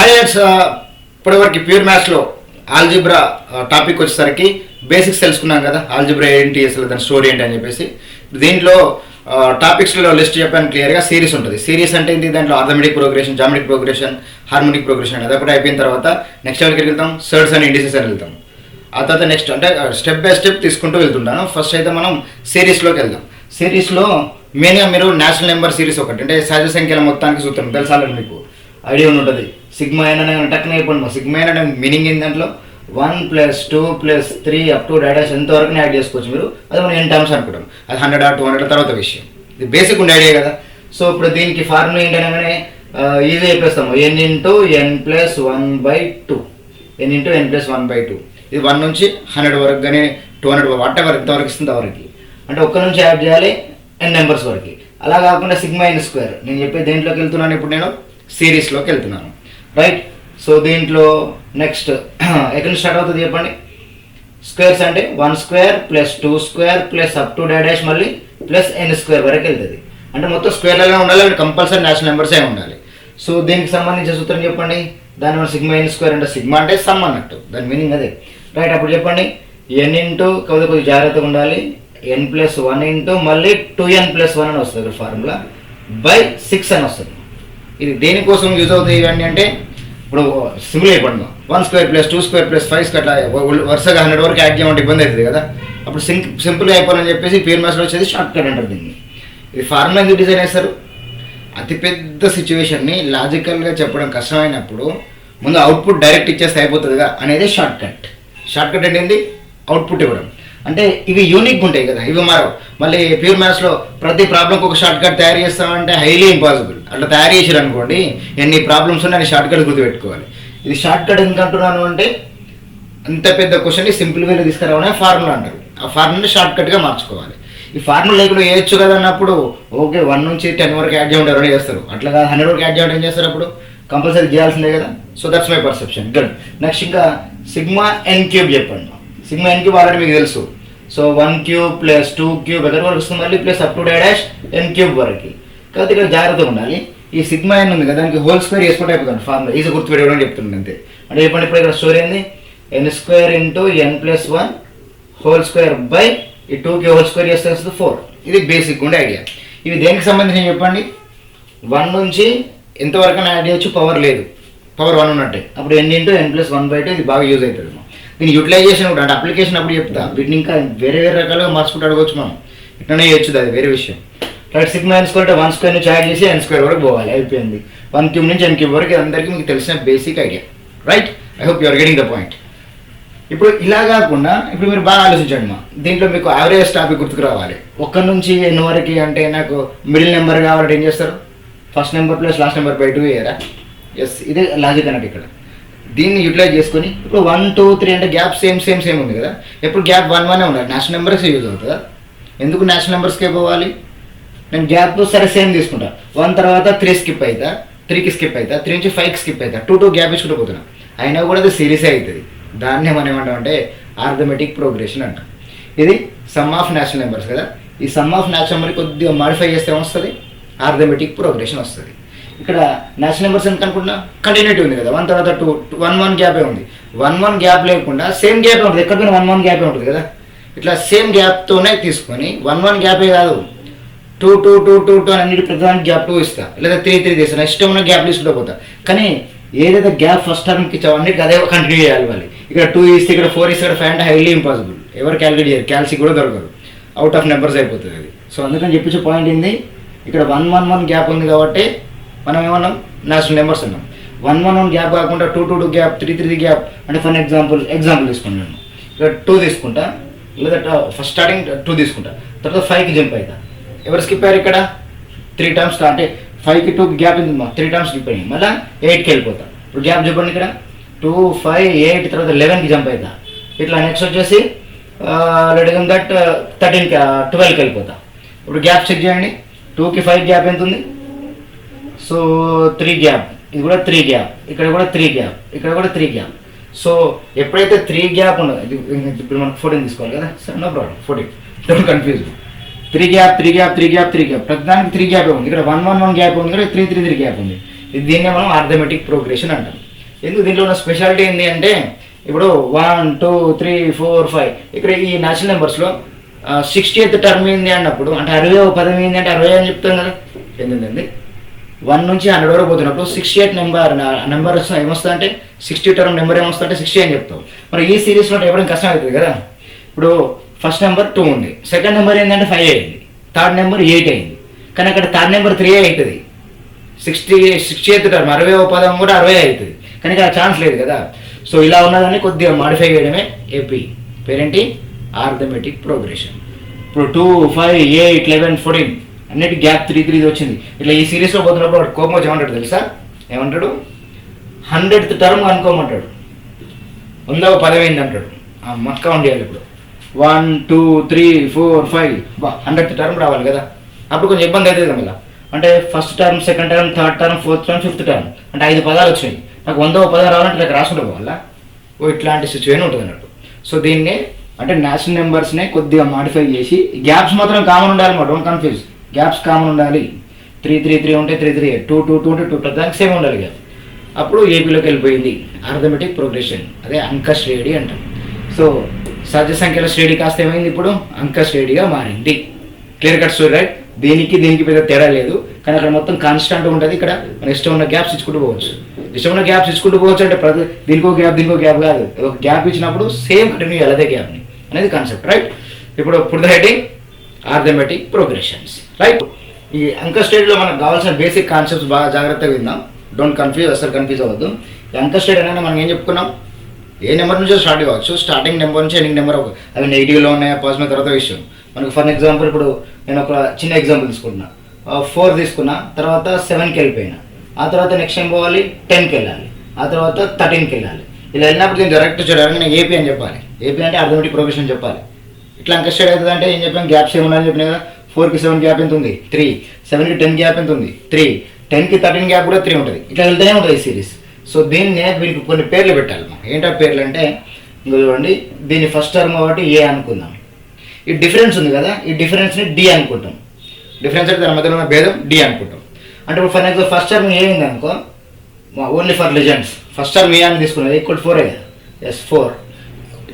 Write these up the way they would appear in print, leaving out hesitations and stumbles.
Harriers ఇప్పటివరకు pure మ్యాథ్స్లో algebra topic వచ్చేసరికి బేసిక్స్ తెలుసుకున్నాం కదా. ఆల్జిబ్రా ఏంటి, అసలు దాని స్టోరీ ఏంటి అని చెప్పేసి. దీంట్లో టాపిక్స్లో లిస్ట్ చెప్పాను క్లియర్గా. సిరీస్ ఉంటుంది. సిరీస్ అంటే ఏంటి, దాంట్లో arithmetic progression, geometric progression, harmonic progression అదొకటి అయిపోయిన తర్వాత నెక్స్ట్ లెవెల్కి వెళ్తాం, సర్డ్స్ అండ్ ఇండిసెస్ అని వెళ్తాం. ఆ తర్వాత నెక్స్ట్ అంటే స్టెప్ బై స్టెప్ తీసుకుంటూ వెళ్తుంటాను. ఫస్ట్ అయితే మనం సిరీస్లోకి వెళ్దాం. సిరీస్లో మెయిన్గా మీరు నేషనల్ నెంబర్ సిరీస్ ఒకటి, అంటే సహజ సంఖ్యల మొత్తానికి సూత్రం తెలుసాలని మీకు ఐడియా ఉంటుంది. సిగ్మా ఎన్ అనే టక్కున అయిపోయింది. సిగ్మా ఎన్ అనే మీనింగ్ ఏంటంటే 1 + 2 + 3 అప్ టు డాష్ ఎంతవరకు యాడ్ చేసుకోవచ్చు మీరు. అది మనం ఎన్ టర్మ్స్ అనుకుంటాం. అది 100 200 తర్వాత విషయం. ఇది బేసిక్ ఉండే ఐడియా కదా. సో ఇప్పుడు దీనికి ఫార్ములా ఏంటనగానే ఈజీ అయిపోతాము. n × n + 1/2 n × n + 1/2. ఇది 1 నుంచి 100 వరకు కానీ 200 వాట్ ఎవర్ ఎంతవరకు ఇస్తుంది వరకు, అంటే ఒక్క నుంచి యాడ్ చేయాలి n నెంబర్స్ వరకు. అలా కాకుండా సిగ్మా n స్క్వేర్ నేను చెప్పే దేంట్లోకి వెళ్తున్నాను, ఇప్పుడు నేను సిరీస్లోకి వెళ్తున్నాను, రైట్. సో దీంట్లో నెక్స్ట్ ఎక్కడ స్టార్ట్ అవుతుంది చెప్పండి. స్క్వేర్స్ అంటే 1² + 2² + అప్ టు డాష్ మళ్ళీ +n² వరకు వెళ్తుంది. అంటే మొత్తం స్క్వేర్లలో ఉండాలి, అవి కంపల్సరీ నేషనల్ నెంబర్సే ఉండాలి. సో దీనికి సంబంధించిన సూత్రం చెప్పండి. దాని వల్ల సిగ్మా n² అంటే సిగ్మా అంటే సమ్ అన్నట్టు, దాని మీనింగ్ అదే, రైట్. అప్పుడు చెప్పండి n కొద్దిగా జాగ్రత్తగా ఉండాలి, n + 1 మళ్ళీ 2n + 1 అని వస్తుంది ఫార్ములా /6 అని వస్తుంది. ఇది దేనికోసం యూజ్ అవుతాయి ఇవన్నీ అంటే, ఇప్పుడు సింపుల్ అయిపోయింది 1² + 2² + 5 అట్లా వరుసగా 100 వరకు యాడ్ చేయమంటే ఇబ్బంది అవుతుంది కదా. అప్పుడు సింపుల్గా అయిపోవాలని చెప్పేసి ప్యూర్ మ్యాథ్స్లో వచ్చేది షార్ట్ కట్ అంటారు దీన్ని. ఇది ఫార్ములా ఎందుకు డిజైన్ చేస్తారు, అతిపెద్ద సిచ్యువేషన్ని లాజికల్గా చెప్పడం కష్టమైనప్పుడు ముందు అవుట్పుట్ డైరెక్ట్ ఇచ్చేస్తే అయిపోతుందిగా అనేది షార్ట్ కట్. షార్ట్ కట్ అంటే ఏంటి, అవుట్పుట్ ఇవ్వడం. అంటే ఇవి యూనిక్ ఉంటాయి కదా, ఇవి మారవు. మళ్ళీ ప్యూర్ మ్యాథ్స్లో ప్రతి ప్రాబ్లంకి ఒక షార్ట్ కట్ తయారు చేస్తామంటే హైలీ ఇంపాసిబుల్. అట్లా తయారు చేసారు అనుకోండి, ఎన్ని ప్రాబ్లమ్స్ ఉన్నాయి షార్ట్ కట్ గుర్తుపెట్టుకోవాలి. ఇది షార్ట్ కట్ ఎందుకు అంటున్నాను అంటే, అంత పెద్ద క్వశ్చన్ని సింపుల్ వేలో తీసుకురావడం ఫార్ములా అంటారు. ఆ ఫార్ములా షార్ట్ కట్గా మార్చుకోవాలి. ఈ ఫార్ములా లేకుండా వేయచ్చు కదా అన్నప్పుడు ఓకే 1 నుంచి 10 వరకు యాడ్ చేయడం ఎవరైనా చేస్తారు. అట్లా కాదు 100 వరకు యాడ్ చేయడం ఏం చేస్తారు, అప్పుడు కంపల్సరీ చేయాల్సిందే కదా. So that's my perception. Good. Next ఇంకా సిగ్మా n³ చెప్పండి. సిగ్మా n³ ఆల్రెడీ మీకు తెలుసు. సో 1³ + 2³ ఎక్కడ వరకు వస్తుంది, మళ్ళీ plus up to dash n³ వరకు. కాబట్టి ఇక్కడ జాగ్రత్తగా ఉండాలి. ఈ సిగ్మా n ఉంది కదా, దానికి హోల్ స్క్వేర్ వేసుకుంటే అయిపోతుంది ఫార్ములా. ఈజీ గుర్తుపెట్టుకోవడం చెప్తుంది అంతే. అంటే చెప్పండి ఇప్పుడు ఇక్కడ స్టోరీ ఏంది, n² × n + 1 హోల్ స్క్వేర్ ఈ 2కి హోల్ స్క్వేర్ చేస్తే వస్తుంది 4. ఇది బేసిక్ ఉండే ఐడియా. ఇవి దేనికి సంబంధించి చెప్పండి, 1 నుంచి ఎంతవరకు యాడ్ చేయొచ్చు, పవర్ లేదు, పవర్ 1 ఉన్నట్టే. అప్పుడు n × n + 1/2 ఇది బాగా యూజ్ అవుతుంది. దీని యూటిలైజేషన్ కూడా అంటే అప్లికేషన్ అప్పుడు చెప్తా. వీటిని ఇంకా వేరే రకాలుగా మార్చుకుంటూ అడగవచ్చు మనం, ఇట్లనే చేయొచ్చు, అది వేరే విషయం, రైట్. సిగ్మా n² అంటే 1² నుంచి యాడ్ చేసి n² వరకు పోవాలి, అయిపోయింది. 1³ నుంచి n³ వరకు అందరికీ మీకు తెలిసిన basic idea, right. I hope you are getting the point. ఇప్పుడు ఇలా కాకుండా ఇప్పుడు మీరు బాగా ఆలోచించండి మా, దీంట్లో మీకు యావరేజ్ టాపిక్ గుర్తుకు రావాలి. 1 నుంచి n వరకు అంటే నాకు మిడిల్ నెంబర్ కావాలంటే ఏం చేస్తారు, ఫస్ట్ నెంబర్ + లాస్ట్ నెంబర్ /2 వేయరా. ఎస్, ఇదే లాజిక్ అన్నట్టు ఇక్కడ. దీన్ని యూటిలైజ్ చేసుకొని ఇప్పుడు 1 2 3 అంటే గ్యాప్ సేమ్ ఉంది కదా. ఎప్పుడు గ్యాప్ 1 1 ఉండాలి, నేషనల్ నెంబర్స్కి యూజ్ అవుతుందా. ఎందుకు నేషనల్ నెంబర్స్కే పోవాలి, నేను గ్యాప్ సరే సేమ్ తీసుకుంటా. 1 తర్వాత 3 స్కిప్ అవుతా, 3కి స్కిప్ అవుతా, 3 నుంచి 5కి స్కిప్ అవుతా, 2 2 గ్యాప్ ఇచ్చుకుంటూ పోతున్నా. అయినా కూడా అది సిరీసే అవుతుంది. దాన్నే మనం ఏమంటామంటే అర్థమెటిక్ ప్రోగ్రెషన్ అంటాం. ఇది సమ్ ఆఫ్ నేషనల్ నెంబర్స్ కదా. ఈ సమ్ ఆఫ్ నేషనల్ నెంబర్ కొద్దిగా మాడిఫై చేస్తే వస్తుంది, అర్థమెటిక్ ప్రోగ్రెషన్ వస్తుంది. ఇక్కడ నేషనల్ నెంబర్స్ ఎంత అనుకుంటున్నా, కంటిన్యూటీ ఉంది కదా. 1 తర్వాత 2 1 1 గ్యాపే ఉంది. 1 1 గ్యాప్ లేకుండా సేమ్ గ్యాపే ఉంటుంది, ఎక్కడికైనా 1 1 గ్యాపే ఉంటుంది కదా. ఇట్లా సేమ్ గ్యాప్తోనే తీసుకొని 1 1 గ్యాపే కాదు 2 2 2 2 2 అని అన్నిటి ప్రధానికి గ్యాప్ 2 ఇస్తా, లేదా 3 3 తీస్తాను, ఇష్టం ఉన్న గ్యాప్ తీసుకుంటూ పోతా. కానీ ఏదైతే గ్యాప్ ఫస్ట్ టర్మ్కి ఇచ్చావు అన్నిటికి అదే కంటిన్యూ చేయాలి. వాళ్ళు ఇక్కడ 2 ఇస్తే ఇక్కడ 4 ఇస్తే ఇక్కడ 5 అంటే హైలీ ఇంపాసిబుల్. ఎవరు క్యాలిక్యులేట్ చేయరు, క్యాల్సీ కూడా దొరకదు, అవుట్ ఆఫ్ నెంబర్స్ అయిపోతుంది అది. సో అందుకని చెప్పించే పాయింట్ ఏంది, ఇక్కడ 1 1 1 గ్యాప్ ఉంది కాబట్టి మనం ఏమన్నాం, నేషనల్ నెంబర్స్ అన్నాం. 1 1 1 గ్యాప్ కాకుండా 2 2 2 గ్యాప్, 3 3 గ్యాప్. అంటే ఫర్ ఎగ్జాంపుల్ తీసుకుంటాను, ఇక్కడ 2 తీసుకుంటా, లేదా ఫస్ట్ స్టార్టింగ్ 2 తీసుకుంటా, తర్వాత 5కి జంప్ అవుతా. ఎవరు స్కిప్ అయ్యారు ఇక్కడ 3 టైమ్స్, అంటే 5కి 2కి గ్యాప్ ఉంది, 3 టైమ్స్ స్కిప్ అయ్యింది, మళ్ళీ 8కి వెళ్ళిపోతా. ఇప్పుడు గ్యాప్ చెప్పండి, ఇక్కడ 2 5 8 తర్వాత 11కి జంప్ అవుతా. ఇట్లా నెక్స్ట్ వచ్చేసి లెట్ దట్ 13కి 12కి వెళ్ళిపోతా. ఇప్పుడు గ్యాప్ చెక్ చేయండి, 2కి 5 గ్యాప్ ఎంత ఉంది, సో 3 గ్యాప్, ఇది కూడా 3 గ్యాప్, ఇక్కడ కూడా 3 గ్యాప్, ఇక్కడ కూడా 3 గ్యాప్. సో ఎప్పుడైతే 3 గ్యాప్ ఉండదు, ఇప్పుడు మనకు 14 తీసుకోవాలి కదా, సరే no problem, 14 don't confuse. 3 gap 3 gap 3 gap 3 gap, ప్రతిదానికి 3 గ్యాప్ ఉంది. ఇక్కడ 1 1 1 గ్యాప్ ఉంది, ఇక్కడ 3 3 3 గ్యాప్ ఉంది. దీన్నే మనం అర్థమెటిక్ ప్రోగ్రెషన్ అంటాం. ఎందుకు దీంట్లో ఉన్న స్పెషాలిటీ ఏంటి అంటే ఇప్పుడు 1 2 3 4 5 ఇక్కడ ఈ నేచురల్ నెంబర్స్లో 60th టర్మ్ ఏంది అన్నప్పుడు అంటే 60వ పదం ఏంది అంటే 60 అని చెప్తాం కదా. ఎందుకండి 1 నుంచి 100 వరకు పోతున్నప్పుడు 68 నెంబర్ వస్తుంది ఏమొస్తుంది అంటే 60 టర్మ్ నెంబర్ ఏమొస్తుంది అంటే 60 అని చెప్తాం. మరి ఈ సిరీస్లో ఎప్పుడైనా కష్టం అవుతుంది కదా. ఇప్పుడు ఫస్ట్ నెంబర్ 2 ఉంది, సెకండ్ నెంబర్ ఏంటంటే 5 అయింది, థర్డ్ నెంబర్ 8 అయింది, కానీ అక్కడ థర్డ్ నెంబర్ 3 అవుతుంది. 60th టర్మ్ 60వ పదం కూడా 60 అవుతుంది, కానీ ఇక్కడ ఛాన్స్ లేదు కదా. సో ఇలా ఉన్నదాన్ని కొద్దిగా మాడిఫై చేయడమే ఏపీ పేరేంటి ఆర్థమెటిక్ ప్రోగ్రెషన్. ఇప్పుడు 2 5 8 11 14 అన్నిటి గ్యాప్ 3 3 వచ్చింది. ఇట్లా ఈ సిరీస్లో పోతున్నప్పుడు వాడు కోపం వచ్చి ఏమంటాడు తెలుసా, ఏమంటాడు 100th టర్మ్ అనుకోమంటాడు, 100వ పదం ఏంది అంటాడు. మక్క ఉండాలి ఇప్పుడు 1 2 3 4 5 100th టర్మ్ రావాలి కదా. అప్పుడు కొంచెం ఇబ్బంది అవుతుంది కదా. అంటే first term, second term, third term, fourth term, fifth term అంటే 5 పదాలు వచ్చినాయి. నాకు 100వ పదం రావాలంటే ఇలా రాసుకుంటే వల్ల ఇట్లాంటి సిచ్యువేషన్ ఉంటుంది అన్నట్టు. సో దీన్ని అంటే నేషనల్ నెంబర్స్నే కొద్దిగా మాడిఫై చేసి గ్యాప్స్ మాత్రం కామన్ ఉండాలి మా, డోంట్ కన్ఫ్యూజ్. గ్యాప్స్ కామన్ ఉండాలి. 3 3 3 ఉంటే 3 3 2 2 2 ఉంటే 2 దానికి సేమ్ ఉండాలి గ్యాప్. అప్పుడు ఏపీలోకి వెళ్ళిపోయింది ఆర్థమెటిక్ ప్రోగ్రెషన్, అదే అంక శ్రేణి అంటాం. సో సహజ సంఖ్యల శ్రేణి కాస్త ఏమైంది ఇప్పుడు అంక శ్రేణిగా మారింది. Clear cut story right. దీనికి పెద్ద తేడా లేదు, కానీ అక్కడ మొత్తం కాన్స్టాంట్ ఉంటుంది. ఇక్కడ మన ఇష్టం ఉన్న గ్యాప్స్ ఇచ్చుకుంటూ పోవచ్చు. ఇష్టం ఉన్న గ్యాప్స్ ఇచ్చుకుంటూ పోవచ్చు అంటే దీనికో గ్యాప్ కాదు, ఒక గ్యాప్ ఇచ్చినప్పుడు సేమ్ కంటిన్యూ చేయాలి అదే గ్యాప్ని అనేది కాన్సెప్ట్ రైట్. ఇప్పుడు the heading arithmetic progressions right. ఈ అంక స్టేజ్లో మనకు కావాల్సిన బేసిక్ కాన్సెప్ట్స్ బాగా జాగ్రత్తగా విందాం. డోంట్ కన్ఫ్యూజ్, అసలు కన్ఫ్యూజ్ అవ్వద్దు. ఈ అంక స్టేజ్ అనేది మనం ఏం చెప్పుకున్నాం, ఏ నెంబర్ నుంచో స్టార్ట్ కావచ్చు. స్టార్టింగ్ నెంబర్ నుంచి ఎండింగ్ నెంబర్ అవి నెగిటివ్లో ఉన్నాయా పాజిటివ్ తర్వాత విషయం. మనకు ఫర్ ఎగ్జాంపుల్ ఇప్పుడు నేను ఒక చిన్న ఎగ్జాంపుల్ తీసుకుంటున్నా. 4 తీసుకున్నా, తర్వాత 7కి వెళ్ళిపోయినా, ఆ తర్వాత నెక్స్ట్ ఏం పోవాలి 10కి వెళ్ళాలి, ఆ తర్వాత 13కి వెళ్ళాలి. ఇలా వెళ్ళినప్పుడు నేను డైరెక్ట్ చూడాలని నేను ఏపీ అని చెప్పాలి. ఏపీ అంటే ఆర్థమెటిక్ ప్రోగ్రెషన్ చెప్పాలి. ఇట్లా అంక స్టేజ్ అవుతుంది అంటే ఏం చెప్పాను, గ్యాప్స్ ఏమున్నాయని చెప్పిన కదా. 4కి 7 గ్యాప్ ఎంత ఉంది 3, 7కి 10 గ్యాప్ ఎంత ఉంది 3, 10కి 13 గ్యాప్ కూడా 3 ఉంటుంది. ఇట్లా వెళ్తూనే ఉంటుంది ఈ సిరీస్. సో దీన్ని వీరికి కొన్ని పేర్లు పెట్టాలి. ఏంటో పేర్లు అంటే ఇంకా చూడండి, దీన్ని ఫస్ట్ టర్మ్ కాబట్టి ఏ అనుకుందాం. ఈ డిఫరెన్స్ ఉంది కదా, ఈ డిఫరెన్స్ని డి అనుకుంటాం. డిఫరెన్స్ అంటే దాని మధ్యలో ఉన్న భేదం డి అనుకుంటాం. అంటే ఇప్పుడు for example first term a అయింది అనుకో, only for legends first term a అని తీసుకున్నది ఈక్వల్ 4 కదా. ఎస్ 4.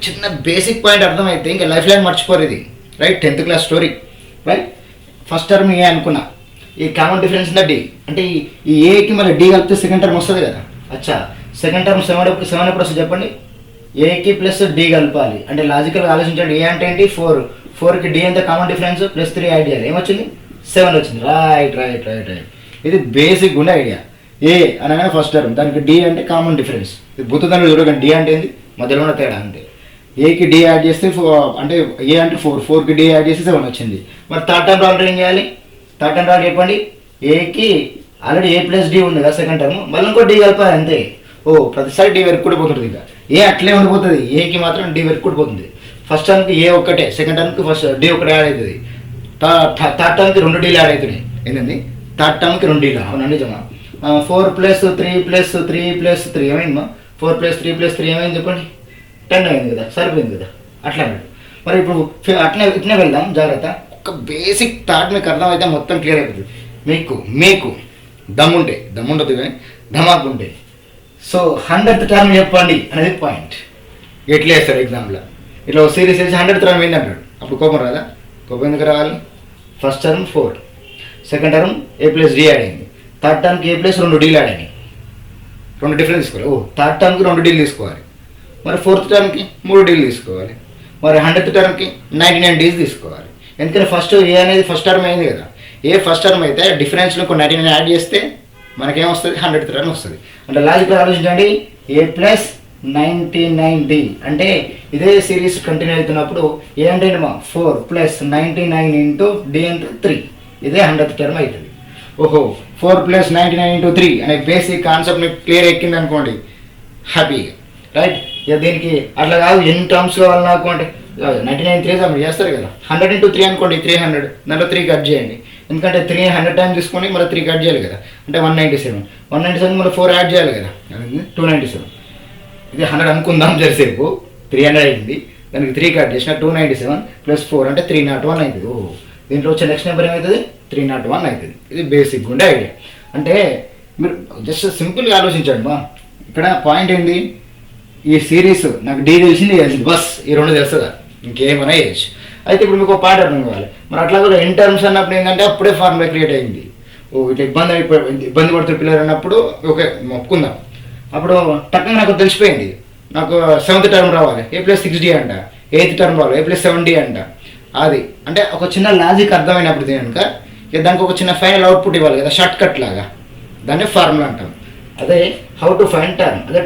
చిన్న బేసిక్ పాయింట్ అర్థమైతే ఇంకా లైఫ్ లైన్ మర్చిపోరు ఇది right. 10th class story right. First term a అనుకున్నా, ఈ కామన్ డిఫరెన్స్ ఉందా డి, అంటే ఈ ఏకి మళ్ళీ డి కలిపితే సెకండ్ టర్మ్ వస్తుంది కదా. అచ్చా సెకండ్ టర్మ్ 7 ఎప్పుడు వస్తుంది చెప్పండి, ఏకి ప్లస్ డి కలపాలి. అంటే లాజికల్గా ఆలోచించండి, ఏ అంటే ఏంటి 4, 4కి డి ఎంత కామన్ డిఫరెన్స్ ప్లస్ 3 యాడ్ చేయాలి, ఏమొచ్చింది 7 వచ్చింది. రైట్. ఇది బేసిక్ ఉండే ఐడియా. ఏ అనగానే ఫస్ట్ టర్మ్, దానికి డి అంటే కామన్ డిఫరెన్స్. ఇది బుద్ధదాన్ని చూడకండి, డి అంటే ఏంది మధ్యలో ఉన్న తేడా అంతే. ఏకి డి యాడ్ చేస్తే అంటే ఏ అంటే 4, 4కి డి యాడ్ చేస్తే 7 వచ్చింది. మరి థర్డ్ టర్మ్ ఆల్రెడీ ఏం చేయాలి, థర్డ్ టర్మ్ ఆల్రెడీ చెప్పండి, ఏకి ఆల్రెడీ ఏ ప్లస్ డి ఉంది కదా సెకండ్ టర్మ్, మళ్ళీ ఇంకో డి కలపాలి అంతే. ప్రతిసారి డి వెరుక్కుంటూ పోతుంది. ఇక ఏ అట్లే ఉండిపోతుంది, ఏకి మాత్రం డి వెరుక్కుంటూ పోతుంది. ఫస్ట్ టర్మ్కి ఏ ఒక్కటే, సెకండ్ టర్మ్కి ఫస్ట్ డి ఒకటి యాడ్ అవుతుంది, థర్డ్ టర్మ్కి 2 డీలు యాడ్ అవుతున్నాయి. ఏంటండి థర్డ్ టర్మ్కి 2 డీలు అవునండి జమా. 4 + 3 + 3 + 3 ఏమైంది మా, 4 + 3 + 3 ఏమైంది చెప్పండి 10 అయింది కదా, సరిపోయింది కదా. అట్లా అన్నాడు. మరి ఇప్పుడు ఇట్నే వెళ్దాం జాగ్రత్త. ఒక బేసిక్ థాట్ మీకు అర్థమైతే మొత్తం క్లియర్ అయిపోతుంది. మీకు దమ్ముంటుంది కానీ ధమాకు ఉంటే. సో 100th టర్మ్ చెప్పండి అనేది పాయింట్. ఎట్లా వేస్తారు ఎగ్జామ్లో, ఇట్లా సిరీస్ వేసి 100th టర్మ్ ఏంటి అంటాడు. అప్పుడు కోపం రాదా, కోపం ఎందుకు రావాలి. ఫస్ట్ టర్మ్ 4, సెకండ్ టర్మ్ ఏ ప్లస్ డి యాడ్ అయింది, థర్డ్ టర్మ్కి ఏ ప్లస్ 2 డీలు యాడ్ అయినాయి, 2 డిఫరెన్స్ తీసుకోవాలి. థర్డ్ టర్మ్కి 2 డీలు తీసుకోవాలి. మరి 4th టర్మ్కి 3 డీలు తీసుకోవాలి. మరి 100th టర్మ్కి 99 డీస్ తీసుకోవాలి. ఎందుకంటే ఫస్ట్ ఏ అనేది ఫస్ట్ టర్మ్ అయింది కదా. ఏ ఫస్ట్ టర్మ్ అయితే డిఫరెన్స్లో ఒక 99 యాడ్ చేస్తే మనకేమొస్తుంది 100th టర్మ్ వస్తుంది. అంటే లాజిక్లో ఆలోచించండి, ఏ ప్లస్ 99D అంటే ఇదే సిరీస్ కంటిన్యూ అవుతున్నప్పుడు ఏ అంటే 4 + 99 × D అంటే 3, ఇదే 100th టర్మ్ అవుతుంది. 4 + 99 × 3 అనే బేసిక్ కాన్సెప్ట్ మీకు క్లియర్ ఎక్కింది అనుకోండి, హ్యాపీగా రైట్. ఇక దీనికి అట్లా కాదు, ఎన్ని టర్మ్స్ కావాలి నాకు అంటే 99 3 మీరు చేస్తారు కదా. 100 × 3 అనుకోండి 300, దాంట్లో 3 కట్ చేయండి. ఎందుకంటే 300 టైం తీసుకొని మళ్ళీ 3 కట్ చేయాలి కదా, అంటే 197 మళ్ళీ 4 యాడ్ చేయాలి కదా, 297. ఇది 100 అనుకుందాం జరిసేపు, 300 అయింది, దానికి 3 కట్ చేసిన 297 + 4 అంటే 301 అవుతుంది. దీంట్లో వచ్చే నెక్స్ట్ నెంబర్ ఏమవుతుంది 301 అవుతుంది. ఇది బేసిక్ ఉండే ఐడియా. అంటే మీరు జస్ట్ సింపుల్గా ఆలోచించండి మా, ఇక్కడ పాయింట్ ఏంది, ఈ సిరీస్ నాకు డీ తెలిసింది బస్ ఈ రెండు తెలుస్తుందా, ఇంకేమైనా చేయొచ్చు. అయితే ఇప్పుడు మీకు ఒక పాయింట్ అర్థం కావాలి. మరి అట్లా కూడా ఇన్ టర్మ్స్ అన్నప్పుడు ఏంటంటే అప్పుడే ఫార్ములా క్రియేట్ అయింది. ఇట్లా ఇబ్బంది పడుతున్న పిల్లలు అన్నప్పుడు ఓకే ఒప్పుకుందాం. అప్పుడు టక్కున నాకు తెలిసిపోయింది, నాకు 7th టర్మ్ రావాలి A+6D అంట, 8th టర్మ్ రావాలి A+7D అంట. అది అంటే ఒక చిన్న లాజిక్ అర్థమైనప్పుడు కనుక దానికి ఒక చిన్న ఫైనల్ అవుట్పుట్ ఇవ్వాలి కదా, షార్ట్ కట్ లాగా, దాన్ని ఫార్ములా అంటాం. అదే హౌ టు ఫైండ్ టర్మ్, అదే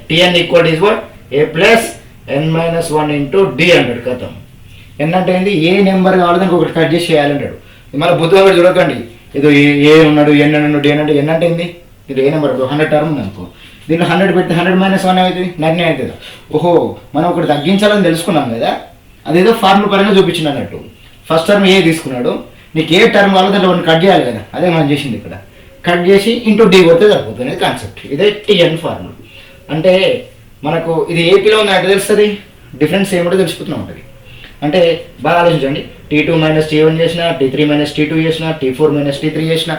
TN equal is what A+n-1 into D అంటాడు. కథం ఎన్ అంటే ఏంది, ఏ నెంబర్ కావాలో దానికి ఒకటి కట్ చేసి చేయాలంటాడు. మళ్ళీ బుద్ధిగా కూడా చూడకండి, ఏదో ఏ ఉన్నాడు ఎన్ అన్నాడు డి అన్నాడు. ఎన్ అంటే ఏంది, ఇది ఏ నెంబర్ 100 టర్మ్ ఉంది అనుకో, దీంట్లో 100 పెడితే 100-1 అవుతుంది 90 అవుతుంది. ఓహో మనం ఒకటి తగ్గించాలని తెలుసుకున్నాం కదా, అదేదో ఫార్ములా పరంగా చూపించింది అన్నట్టు. ఫస్ట్ టర్మ్ ఏ తీసుకున్నాడు, నీకు ఏ టర్మ్ కావాలో దాంట్లో ఒకటి కట్ చేయాలి కదా, అదే మనం చేసింది ఇక్కడ. కట్ చేసి ఇంటూ డి కొడితే సరిపోతుంది కాన్సెప్ట్. ఇదే TN ఫార్ములా. అంటే మనకు ఇది ఏపీలో ఉంది అంటే తెలుస్తుంది, డిఫరెన్స్ ఏమిటో తెలిసిపోతూనే ఉంటుంది. అంటే బాగా ఆలోచించండి, T2 - T1 చేసిన, T3 - T2 చేసిన, T4 - T3 చేసిన.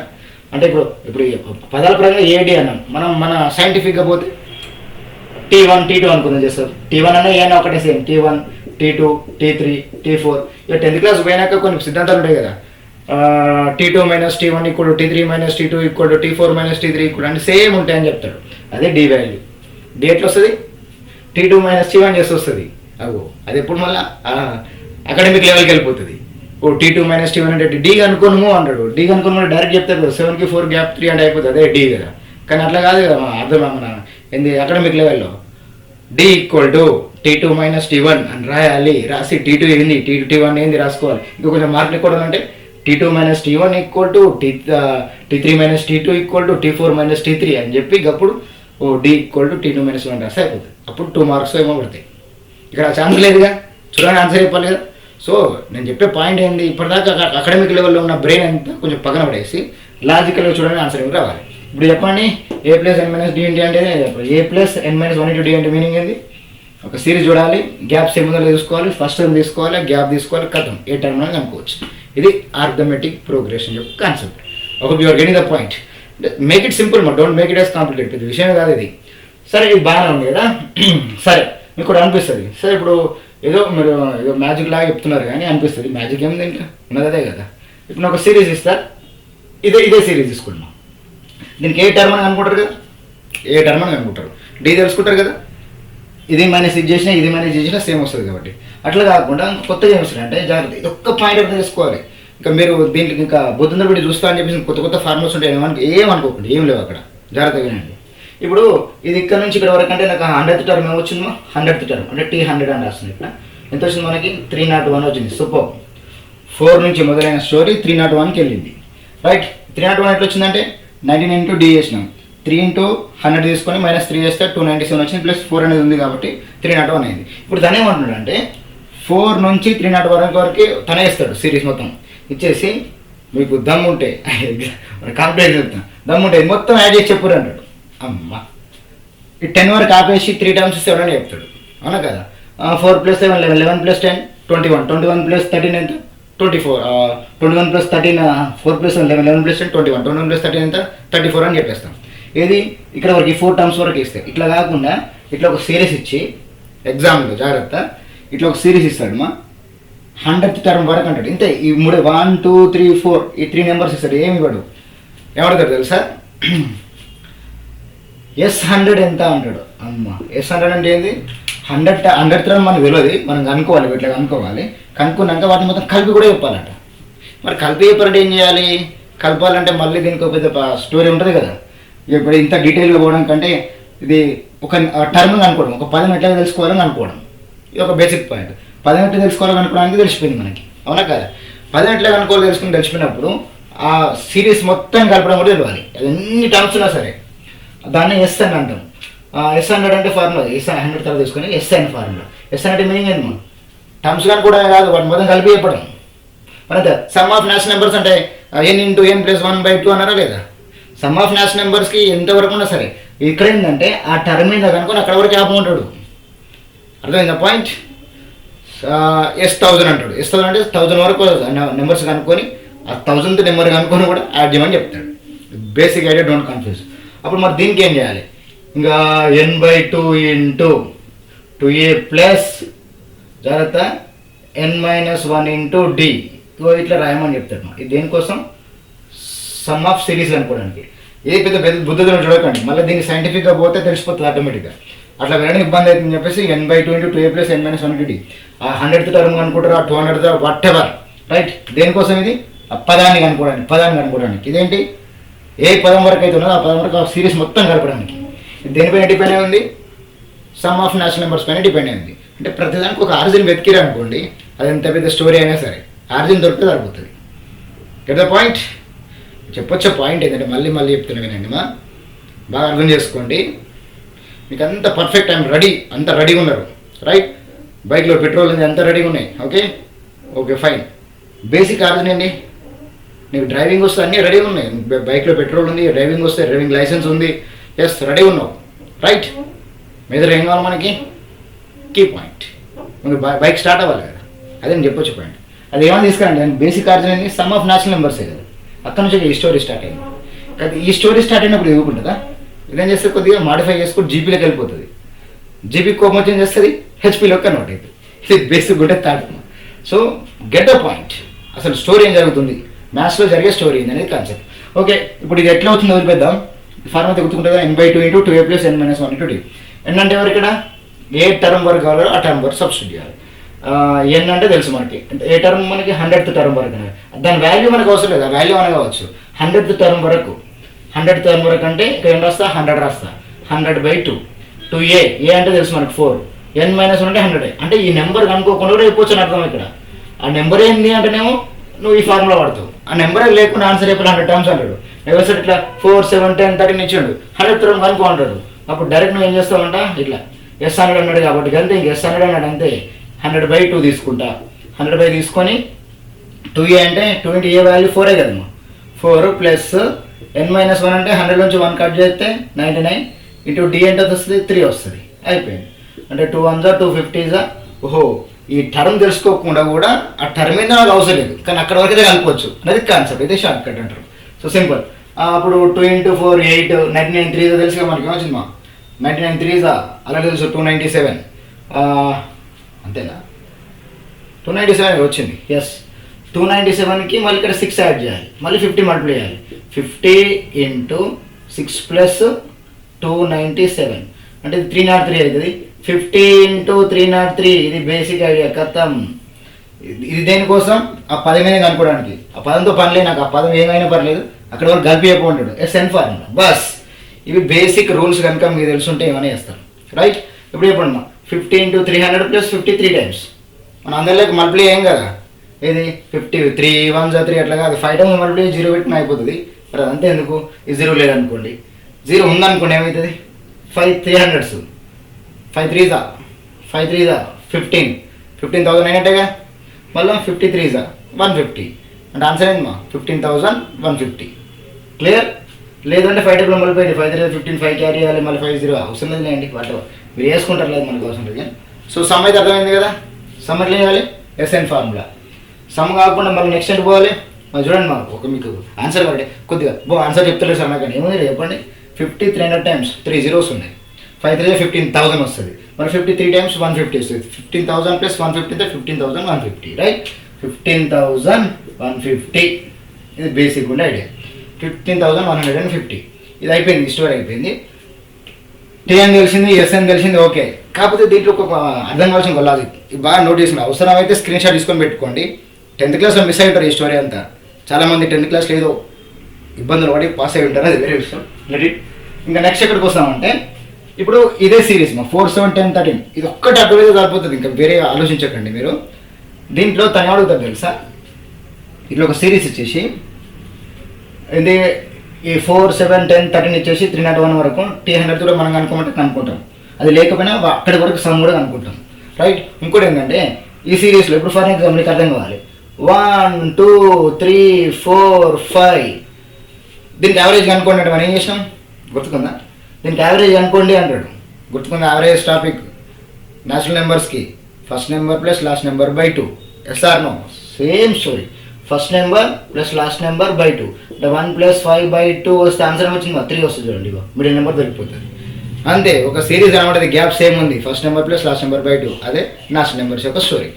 అంటే ఇప్పుడు పదాల పరంగా ఏడి అన్నాం, మనం మన సైంటిఫిక్గా పోతే T1 T2 అనుకుందాం చేస్తారు. T1 అన్న ఏ ఒకటే same, T1 T2 T3 T4. ఇక 10th క్లాస్ పోయినాక కొన్ని సిద్ధాంతాలు ఉంటాయి కదా, T2 - T1 = T3 - T2 = T4 - T3 అంటే సేమ్ ఉంటాయని చెప్తాడు. అదే డి వాల్యూ. డి ఎట్లా వస్తుంది, T2 - T1 చేసి వస్తుంది. అది ఎప్పుడు మళ్ళీ అకాడమిక్ లెవెల్కి వెళ్ళిపోతుంది. T2 - T1 అంటే డి కనుక్కోను అంటాడు. డి కనుక్కొని డైరెక్ట్ చెప్తారు కదా, 7కి 4 గ్యాప్ 3 అంటే అయిపోతుంది, అదే డి కదా. కానీ అట్లా కాదు కదా, అర్థం మన ఏంది అకాడమిక్ లెవెల్లో D = T2 - T1 అని రాయాలి. రాసి T2 ఏంది T1 ఏంది రాసుకోవాలి. ఇంకా కొంచెం మార్కులు ఎక్కువ అంటే T2 - T1 = T3 - T2 = T4 - T3 అని చెప్పి అప్పుడు D = T2 - T1 రాస్తే అయిపోతుంది. అప్పుడు 2 మార్క్స్ ఏమో పడతాయి. ఇక్కడ ఛాన్స్ లేదుగా, చూడడానికి ఆన్సర్ చెప్పాలి కదా. సో నేను చెప్పే పాయింట్ ఏంటి, ఇప్పటిదాకా అకాడమిక్ లెవెల్లో ఉన్న బ్రెయిన్ అంతా కొంచెం పక్కన పడేసి లాజికల్గా చూడడానికి ఆన్సర్ ఏమి రావాలి. ఇప్పుడు చెప్పండి, A+n - D అంటే A+n - 1 D అంటే మీనింగ్ ఏంది, ఒక సిరీస్ చూడాలి, గ్యాప్స్ ఏముందో చూసుకోవాలి, ఫస్ట్ టర్మ్ తీసుకోవాలి, గ్యాప్ తీసుకోవాలి, కథం ఏ టర్మ్ అని అనుకోవచ్చు. ఇది ఆర్థమెటిక్ ప్రోగ్రెషన్ యొక్క కాన్సెప్ట్. ఒక you are getting the point. Make it simple, don't make it as complicated. ఇది విషయం కాదు ఇది. సరే ఇది బాగానే ఉంది కదా. సరే మీకు కూడా అనిపిస్తుంది, సరే ఇప్పుడు ఏదో మీరు ఏదో మ్యాజిక్ లాగా చెప్తున్నారు కానీ అనిపిస్తుంది, మ్యాజిక్ ఏముంది ఇంకా ఉన్నది అదే కదా. ఇప్పుడు నేను ఒక సిరీస్ ఇస్తా, ఇదే సిరీస్ తీసుకుంటున్నాం, దీనికి ఏ టర్మ్ అని అనుకుంటారు కదా, ఏ టర్మ్ అని అనుకుంటారు, డి తెలుసుకుంటారు కదా. ఇది మైనస్ ఇది చేసినా ఇది మైనస్ చేసినా సేమ్ వస్తుంది కాబట్టి. అట్లా కాకుండా కొత్తగా ఏం వస్తుంది అంటే జాగ్రత్త, ఇది ఒక్క పాయింట్ అర్థం చేసుకోవాలి. ఇంకా మీరు దీనికి ఇంకా బుద్ధుందర పెట్టి చూస్తా అని చెప్పేసి కొత్త ఫార్ములాస్ ఉంటాయి ఏమనుకోకండి, ఏం లేవు అక్కడ, జాగ్రత్తగా వినండి. ఇప్పుడు ఇది ఇక్కడ నుంచి ఇక్కడ వరకు అంటే నాకు 100th టర్మ్ ఏమొచ్చిందో, 100th టర్మ్ అంటే T100 అని రాస్తుంది. ఇక్కడ ఎంత వచ్చింది మనకి 301 వచ్చింది. సూపర్. 4 నుంచి మొదలైన స్టోరీ 301కి వెళ్ళింది. రైట్, 301 ఎట్లా వచ్చిందంటే 99 ఇంటూ డి చేసినాం, 3 ఇంటూ 100 తీసుకొని -3 చేస్తే 297 వచ్చింది, ప్లస్ 4 అనేది ఉంది కాబట్టి 301 అయింది. ఇప్పుడు తనే ఏమంటున్నాడు అంటే 4 నుంచి 301 వరకు తనే ఇస్తాడు సిరీస్ మొత్తం ఇచ్చేసి, మీకు దమ్ ఉంటే కాంప్లైంట్ చెప్తాను, దమ్ ఉంటే మొత్తం యాడ్ చేసి చెప్పురు అంటాడు. అమ్మ ఈ 10 వరకు ఆపేసి 3 టర్మ్స్ ఇస్తే ఎవరైనా చెప్తాడు, అవునా కదా. 4 + 7 11, 11 + 10 21, 21 + 13 ఎంత 24, 21 + 13 4 + 7 11, 11 + 10 21, 21 + 13 ఎంత 34 అని చెప్పేస్తాం. ఏది ఇక్కడ వరకు ఈ 4 టర్మ్స్ వరకు ఇస్తే. ఇట్లా కాకుండా ఇట్లా ఒక సిరీస్ ఇచ్చి ఎగ్జామ్లో జాగ్రత్త, ఇట్లా ఒక సిరీస్ ఇస్తాడు మా 100th టర్మ్ వరకు అంటాడు. ఇంతే, ఈ 1 2 3 4 ఈ 3 నెంబర్స్ ఇస్తాడు. ఏమి ఇవ్వడు, ఏమడతాడు తెలుసా, S100 ఎంత అంటాడు. అమ్మ S100 అంటే ఏంది, 100th టర్మ్ మనకు తెలియదు, మనం కనుక్కోవాలి, ఇట్లా కనుక్కోవాలి. కనుక్కున్నాక వాటిని మొత్తం కలిపి కూడా చెప్పాలంట. మరి కలిపి చెప్పాలంటే ఏం చేయాలి, కలపాలంటే మళ్ళీ దీనికి ఒక పెద్ద స్టోరీ ఉంటుంది కదా. ఇప్పుడు ఇంత డీటెయిల్గా పోవడం కంటే ఇది ఒక టర్మ్ అనుకోవడం, ఒక పదం ఎట్లా తెలుసుకోవాలని అనుకోవడం, ఇది ఒక బేసిక్ పాయింట్. పదం ఎట్లా తెలుసుకోవాలని అనుకోవడానికి తెలిసిపోయింది మనకి, అవునా కదా. పదం ఎట్లా అనుకోవాలి తెలుసుకుని తెలిసిపోయినప్పుడు ఆ సిరీస్ మొత్తం కలపడం కూడా తెలియాలి. అది ఎన్ని టర్మ్స్ ఉన్నా సరే దాన్ని ఎస్ అని అంటాం. S100 అంటే ఫార్ములా, S100 తర్వాత తీసుకొని ఎస్ అని ఫార్ములా. ఎస్ అంటే మీనింగ్ ఏంది, మనం టర్మ్స్ కానీ కూడా కాదు, వాటి మొత్తం కలిపి చెప్పడం. మన సమ్ ఆఫ్ న్యాచురల్ నెంబర్స్ అంటే n × n + 1/2 అన్నారా లేదా. సమ్ ఆఫ్ న్యాచురల్ నెంబర్స్కి ఎంతవరకు ఉన్నా సరే, ఇక్కడ ఏంటంటే ఆ టర్మ్ మీద కనుక్కొని అక్కడ వరకు ఆపమంటాడు. అర్థమైందా పాయింట్. S1000 అంటాడు. S1000 అంటే 1000 వరకు నెంబర్స్ కనుక్కొని ఆ 1000th నెంబర్ కనుక్కొని కూడా యాడ్ చేయమని చెప్తాడు. Basic idea, don't confuse. అప్పుడు మరి దీనికి ఏం చేయాలి, ఇంకా n/2 ఇంటూ 2a ప్లస్ జాగ్రత్త n-1 ఇంటూ d. ఇట్లా రాయమని చెప్తాడు. ఇది దేనికోసం? సమ్ ఆఫ్ సిరీస్ అనుకోవడానికి. ఇది పెద్ద పెద్ద బుద్ధులను చూడకండి, మళ్ళీ దీన్ని సైంటిఫిక్గా పోతే తెలిసిపోతుంది ఆటోమేటిక్గా. అట్లా వెళ్ళడానికి ఇబ్బంది అవుతుందని చెప్పేసి n/2 into 2a plus n-1 into d. ఆ 100th టర్మ్ అనుకుంటారు, ఆ 200th వాట్ ఎవర్, రైట్? దేనికోసం ఇది? ఆ పదాన్ని కనుక్కోవడానికి. ఇదేంటి? ఏ పదం వరకు అయితే ఉన్నదో ఆ పదం వరకు ఆ సిరీస్ మొత్తం కలపడానికి. ఇది దేనిపైన డిపెండ్ అయి ఉంది? సమ్ ఆఫ్ న్యాచురల్ నెంబర్స్ పైన డిపెండ్ అయింది. అంటే ప్రతిదానికి ఒక ఆరిజిన్ వెతికిరా అనుకోండి, అది ఎంత పెద్ద స్టోరీ అయినా సరే ఆరిజిన్ దొరికితే సరిపోతుంది. Get the point? చెప్పొచ్చే పాయింట్ ఏంటంటే మళ్ళీ చెప్తున్నా వినండి, బాగా అర్థం చేసుకోండి. మీకు అంత పర్ఫెక్ట్ టైం రెడీ, అంత రెడీగా ఉన్నారు, రైట్? బైక్లో పెట్రోల్ ఉంది, అంత రెడీగా ఉన్నాయి. Okay fine. బేసిక్ ఆరిజిన్ ఏంటి? నీకు డ్రైవింగ్ వస్తే అన్నీ రెడీగా ఉన్నాయి. బైక్లో పెట్రోల్ ఉంది, డ్రైవింగ్ వస్తే డ్రైవింగ్ లైసెన్స్ ఉంది, ఎస్ రెడీగా ఉన్నావు, రైట్? మెదడు ఏం కావాలి మనకి? Key point. ముందు బైక్ స్టార్ట్ అవ్వాలి కదా, అదే నేను చెప్పొచ్చు పాయింట్. అది ఏమైనా తీసుకురండి, బేసిక్ ఆరిజిన్ ఏంటి? సమ్ ఆఫ్ న్యాచురల్ నెంబర్సే కదా. అక్కడ నుంచి ఈ స్టోరీ స్టార్ట్ అయింది. కానీ ఈ స్టోరీ స్టార్ట్ అయినప్పుడు ఇవ్వకుంటుందా? ఇదేం చేస్తే కొద్దిగా మాడిఫై చేసుకుని జీపీలోకి వెళ్ళిపోతుంది. జీపీ కోపం వచ్చి ఏం చేస్తుంది? హెచ్పీలోకి కన్వర్ట్ అవుతుంది. ఇది బేసిక్ ఉంటే thought. So get the point. అసలు స్టోరీ ఏం జరుగుతుంది, మ్యాథ్స్లో జరిగే స్టోరీ ఏంది అనేది కాన్సెప్ట్. ఓకే, ఇప్పుడు ఇది ఎట్లా అవుతుందో వదిలిపెద్దాం. ఫార్ములా గుర్తుకుంటుందా? n/2 into 2a plus n-1 into d. n అంటే ఎవరు ఇక్కడ? ఏ టర్మ్ వరకు కావాలో ఆ టర్మ్ వరకు సబ్స్టిట్యూట్ చేయాలి. n అంటే తెలుసు మనకి, ఏ టర్మ్ మనకి 100th టర్మ్ వరకు. దాని వాల్యూ మనకు అవసరం లేదు, ఆ వాల్యూ అని కావచ్చు. 100th టర్మ్ వరకు అంటే ఇక్కడ ఏం రాస్తా? 100 రాస్తా. 100/2 2a. ఏ అంటే తెలుసు మనకు 4. n-1 అంటే 100. అంటే ఈ నెంబర్ కనుక్కోకుండా కూడా చెప్పొచ్చు అని అర్థం. ఇక్కడ ఆ నెంబర్ ఏంది అంటేనేమో నువ్వు ఈ ఫార్ములా వాడతావు. ఆ నెంబరే లేకుండా ఆన్సర్ చెప్పిన 100 టర్మ్స్ అంటాడు. ఎవరు ఇట్లా 4 7 10 13 ఇచ్చాడు, 100th టర్మ్ కనుక్కో అంటాడు. అప్పుడు డైరెక్ట్ నువ్వు ఏం చేస్తావంట? ఇట్లా s100 అన్నాడు కాబట్టి అంతే, ఇంక s100 అన్నాడు అంతే. 100/2 తీసుకుంటా. 100/2 తీసుకొని 2a అంటే 2 ఇంటూ ఏ వాల్యూ 4 కదమ్మా. 4 ప్లస్ n-1 అంటే 100 నుంచి 1 కట్ చేస్తే 99 ఇంటూ d అంటే వస్తుంది 3 వస్తుంది. అయిపోయింది. అంటే 2 1 250. ఓహో, ఈ టర్మ్ తెలుసుకోకుండా కూడా ఆ టర్మ్ మీద నాకు అవసరం లేదు, కానీ అక్కడ వరకు అయితే కనుక్కోవచ్చు అనేది కాన్సెప్ట్. అయితే షార్ట్ కట్ అంటారు. So simple. అప్పుడు 2 ఇంటూ 4 8, 99 3 తెలుసుగా మనకి ఏమొచ్చింది మా? 99 3 అలా తెలుసు 297. అంతేనా? 297 వచ్చింది. ఎస్, 297కి మళ్ళీ ఇక్కడ 6 యాడ్ చేయాలి, మళ్ళీ 50 మల్టిప్లై చేయాలి. 50 ఇంటూ 6 ప్లస్ 297 అంటే 303 అవుతుంది. 50 ఇంటూ 303. ఇది బేసిక్ ఐడియా, కథం. ఇది దేనికోసం? ఆ పదం మీద కనుక్కోవడానికి. ఆ పదంతో పనిలే, నాకు ఆ పదం ఏమైనా పర్లేదు, అక్కడ వరకు కలిపి చెప్పమంటాడు. ఎస్ఎన్ ఫార్ములా బస్. ఇవి బేసిక్ రూల్స్ కనుక మీకు తెలుసుంటే ఏమైనా చేస్తారు, రైట్? ఇప్పుడు చెప్పండి, 50 ఇంటూ 300 ప్లస్ 50 3 టైమ్స్. మన అందరిలోకి మల్టిప్లై ఏం కదా, ఇది 50 3 1 3 అట్లా కాదు. 5 టైమ్స్ మల్టిప్లై 0 పెట్టిన అయిపోతుంది. మరి అదంతా ఎందుకు? ఈ 0 లేదనుకోండి, 0 ఉందనుకోండి ఏమవుతుంది? 5 300s, 5 3 15. 15,000 అయినట్టేగా. మళ్ళీ 53 150. అంటే ఆన్సర్ ఏంటి మా? 15,150. క్లియర్? లేదంటే 5 టైప్లో మళ్ళీ 5 3 15, 5 క్యారీ చేయాలి, మళ్ళీ 5 0 అవసరం లేదండి. వాటి మీరు వేసుకుంటారు లేదు, మనకు అవసరం లేదు. సో సమ్ అయితే అర్థమైంది కదా. సమ్ ఎట్లా చేయాలి? SN formula. సమ్ కాకుండా మళ్ళీ నెక్స్ట్ అంటే పోవాలి. మరి చూడండి మాకు ఒక మీకు ఆన్సర్ కాబట్టి కొద్దిగా ఆన్సర్ చెప్తలేదు సార్ నాకు, కానీ ఏముంది చెప్పండి. 50 300 టైమ్స్ 3 zeros ఉన్నాయి. 5 3 15,000 వస్తుంది. మరి 53 టైమ్స్ 150 వస్తుంది. 15,000 ప్లస్ 150 15,150, రైట్? 15,150. ఇది బేసిక్ ఉండే ఐడియా. 15,150. ఇది అయిపోయింది, స్టోరీ అయిపోయింది. టీఎన్ తెలిసింది, ఎస్ఎన్ తెలిసింది, ఓకే. కాకపోతే దీంట్లో ఒక అర్థం కావాల్సిన ఒక లాజిక్ బాగా నోట్ చేసుకుని అవసరం అయితే స్క్రీన్ షాట్ తీసుకొని పెట్టుకోండి. 10th క్లాస్లో మిస్ అయి ఉంటారు ఈ స్టోరీ అంతా. చాలామంది 10th క్లాస్లో ఏదో ఇబ్బందులు పడి పాస్ అయి ఉంటారు, అది వేరే విషయం. ఇంకా నెక్స్ట్ ఎక్కడికి వస్తామంటే, ఇప్పుడు ఇదే సిరీస్ మా 4 7 10 13. ఇది ఒక్కటి అడ్వైజ్ సరిపోతుంది, ఇంకా వేరే ఆలోచించకండి మీరు. దీంట్లో తను అడుగుతారు తెలుసా, ఇట్లా ఒక సిరీస్ ఇచ్చేసి ఇది ఈ 4 7 10 13 ఇచ్చేసి 301 వరకు T100 కూడా మనం కనుక్కోమంటే కనుక్కుంటాం. అది లేకపోయినా అక్కడి వరకు సమ్ కూడా కనుక్కుంటాం, రైట్? ఇంకోటి ఏంటంటే ఈ సిరీస్లో ఇప్పుడు ఫర్ ఎగ్జాంపుల్ మీకు అర్థం కావాలి, 1 2 3 4 5. దీనికి యావరేజ్ కనుక్కోండి అంటే మనం ఏం చేసినాం గుర్తుకుందా? దీనికి యావరేజ్ అనుకోండి అంటాడు. గుర్తుకుందా? యావరేజ్ టాపిక్ న్యాచురల్ నెంబర్స్కి first number plus last number by 2. Yes or no? Same story. First number plus last number by 2 అంటే 1 + 5/2 వస్తే ఆన్సర్ వచ్చింది 3 వస్తుంది. చూడండి, మిడిల్ నెంబర్ దొరికిపోతుంది. అంతే, ఒక సిరీస్ కనబడేది, గ్యాప్ సేమ్ ఉంది, first number plus last number by 2, అదే లాస్ట్ నెంబర్స్ యొక్క story.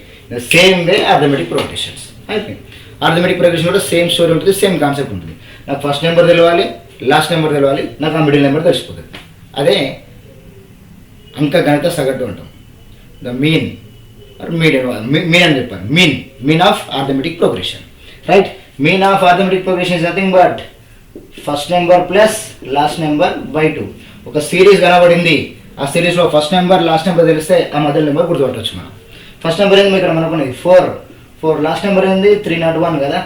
Same way arithmetic progressions అయిపోయింది. అర్థమెటిక్ ప్రోగ్రెషన్ కూడా సేమ్ స్టోరీ ఉంటుంది, సేమ్ కాన్సెప్ట్ ఉంటుంది. నాకు ఫస్ట్ నెంబర్ తెలవాలి, లాస్ట్ నెంబర్ తెలవాలి, నాకు ఆ మిడిల్ నెంబర్ తెలిసిపోతుంది. అదే అంకగణిత సగటు అంటాం. ద మీన్ మీన్ అని చెప్పాను, mean of arithmetic progression, right. Mean of arithmetic progression is nothing but first number plus last number by 2. ఒక సిరీస్ కనబడింది, ఆ సిరీస్లో ఫస్ట్ నెంబర్ లాస్ట్ నెంబర్ తెలిస్తే ఆ మొదటి నెంబర్ గుర్తుపట్టవచ్చు మనం. ఫస్ట్ నెంబర్ ఏంది ఇక్కడ మనకున్నది 4, లాస్ట్ నెంబర్ ఏంది 301 కదా,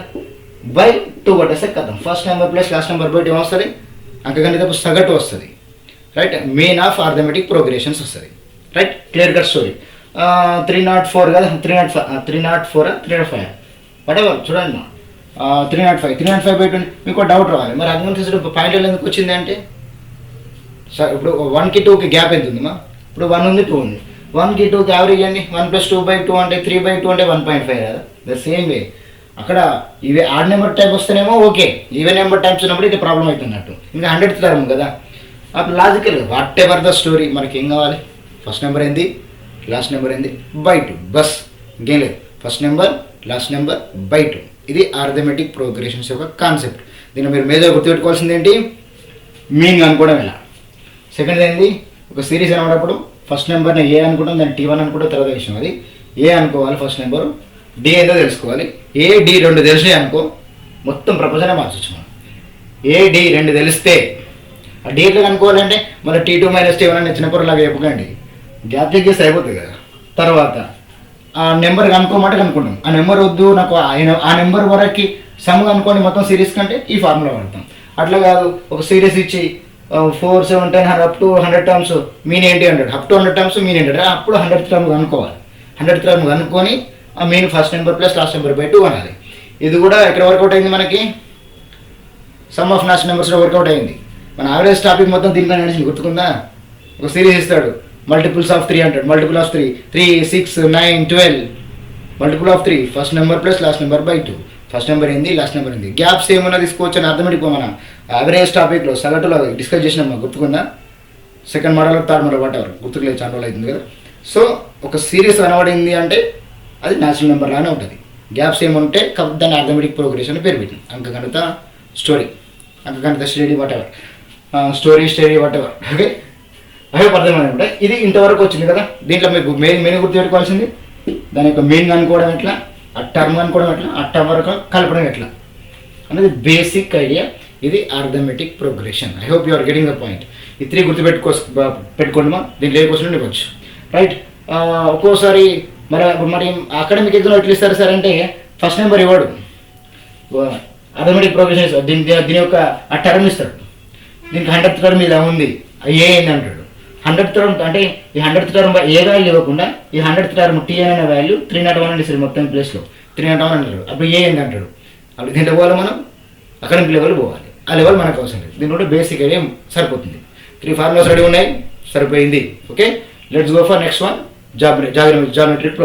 బై 2 కొట్టేస్తే కథం. First number plus last number by 2 వస్తుంది, అంకగణితపు సగటు వస్తుంది, right. Mean of arithmetic progressions వస్తుంది, రైట్. Clear cut story. 304 కదా, 305 వాటెవర్ చూడండి. 305 బై 20. మీకు డౌట్ రావాలి, మరి అర్థం పాయింట్ ఎందుకు వచ్చింది అంటే, సార్ ఇప్పుడు 1కి 2కి గ్యాప్ ఎంత ఉంది మా, ఇప్పుడు 1 ఉంది 2 ఉంది, 1కి 2కి యావరేజ్ అండి, 1 + 2 బై 2 అంటే 3 బై 2 అంటే 1.5 కదా. ద సేమ్ వే అక్కడ ఇవి ఆడ్ నెంబర్ టైప్ వస్తేనేమో ఓకే, ఈవెన్ నెంబర్ టైప్స్ ఉన్నప్పుడు ఇది ప్రాబ్లం అవుతున్నట్టు. ఇంకా 100th టర్మ్ కదా, అప్పుడు logical whatever the story, మనకి ఏం కావాలి, ఫస్ట్ నెంబర్ ఏంది, లాస్ట్ నెంబర్ ఏంది బై 2, బస్ ఇంకేం లేదు. First number last number by 2, ఇది అర్థమెటిక్ ప్రోగ్రెషన్స్ యొక్క కాన్సెప్ట్. దీన్ని మీరు మేజర్ గుర్తుపెట్టుకోవాల్సింది ఏంటి, మీన్ అనుకోవడం ఎలా. సెకండ్ ఏంది, ఒక సిరీస్ అనేటప్పుడు ఫస్ట్ నెంబర్ని ఏ అనుకుంటాం, దాన్ని T1 అనుకుంటాం, తర్వాత విషయం అది ఏ అనుకోవాలి, ఫస్ట్ నెంబరు డి ఏదో తెలుసుకోవాలి. ఏ డి 2 తెలిసినాయి అనుకో, మొత్తం ప్రపంచాన్ని మార్చొచ్చు మనం. ఏ డి 2 తెలిస్తే ఆ డి ఎట్లా అనుకోవాలంటే మళ్ళీ T2 - T1 అని చిన్నపొరలాగా చెప్పకండి, గ్యాప్ చెక్ చేస్తే అయిపోతుంది కదా. తర్వాత ఆ నెంబర్ కనుక్కోమంటే కనుక్కుంటాం, ఆ నెంబర్ వద్దు నాకు ఆ నెంబర్ వరకు సమ్ అనుకోండి మొత్తం సిరీస్ కంటే ఈ ఫార్ములా వాడతాం. అట్లా కాదు, ఒక సిరీస్ ఇచ్చి 4, 7, 10 అప్ టు 100 టర్మ్స్ మీన్ ఏంటి 100, అప్ టు 100 టర్మ్స్ మీన్ ఏంటి, అప్పుడు 100th టర్మ్ కనుక్కోవాలి. 100th టర్మ్ కనుక్కొని ఆ mean first number plus last number by 2 అనాలి. ఇది కూడా ఇక్కడ వర్కౌట్ అయింది మనకి, సమ్ ఆఫ్ లాస్ట్ నెంబర్స్లో వర్కౌట్ అయింది. మన యావరేజ్ టాపిక్ మొత్తం దీనిపై నడిచింది, గుర్తుకుందా. ఒక సిరీస్ ఇస్తాడు, మల్టిపుల్స్ ఆఫ్ 3 అంటాడు, multiple of 3 6 9 12, multiple of 3 first number plus last number by 2, first number ఏంది లాస్ట్ నెంబర్ ఏంది, గ్యాప్స్ ఏమన్నా తీసుకోవచ్చు అని అర్థమెటిక్ మనం యావరేజ్ టాపిక్లో సగటులో డిస్కస్ చేసినాం, గుర్తుకుందా. Second model third model whatever గుర్తుకు లేదు, చాలా రోజులు అవుతుంది కదా. సో ఒక సిరీస్ కనబడింది అంటే అది న్యాచురల్ నెంబర్ లానే ఉంటుంది, గ్యాప్స్ ఏముంటే దాన్ని అర్థమెటిక్ ప్రోగ్రెషన్ అని పేరు పెట్టింది. అంకగణిత స్టోరీ, అంకగణిత study whatever, study whatever. Okay, అదే అర్థమైనప్పుడు ఇది ఇంతవరకు వచ్చింది కదా. దీంట్లో మీకు మెయిన్ గుర్తుపెట్టుకోవాల్సింది దాని యొక్క మెయిన్ అనుకోవడం ఎట్లా, ఆ టర్మ్ అనుకోవడం ఎట్లా, ఆ టర్మ్ వరకు కలపడం ఎట్లా అనేది బేసిక్ ఐడియా. ఇది arithmetic progression. I hope you are getting the point. ఈ 3 పెట్టుకోండి మా, దీంట్లో ఏ క్వశ్చన్ ఇవ్వచ్చు, రైట్. ఒక్కోసారి మరి అకాడమిక్ ఎగ్జామ్ ఎట్లా ఇస్తారు సార్ అంటే ఫస్ట్ నెంబర్ ఇవ్వడు, అర్థమెటిక్ ప్రోగ్రెషన్ దీని యొక్క ఆ టర్మ్ ఇస్తాడు. దీనికి 100th టర్మ్ ఇలా ఉంది, ఏ ఏంది అంటాడు. 100th టర్మ్ అంటే ఈ 100th టర్మ్ ఏ వాల్యూ ఇవ్వకుండా ఈ 100th టర్మ్ T అనే వాల్యూ 301 అంటే సరే మొత్తం ప్లేస్లో 301 అంటాడు. అప్పుడు ఏ ఏంది అంటాడు. అప్పుడు దీంట్లో పోవాలి మనం అకాడమిక్ లెవెల్ పోవాలి, ఆ లెవెల్ మనకు అవసరం లేదు. దీని కూడా బేసిక్ ఐడియా సరిపోతుంది. 3 ఫార్ములాస్ రెడీ ఉన్నాయి, సరిపోయింది. Okay, let's go for next one, geometric progression.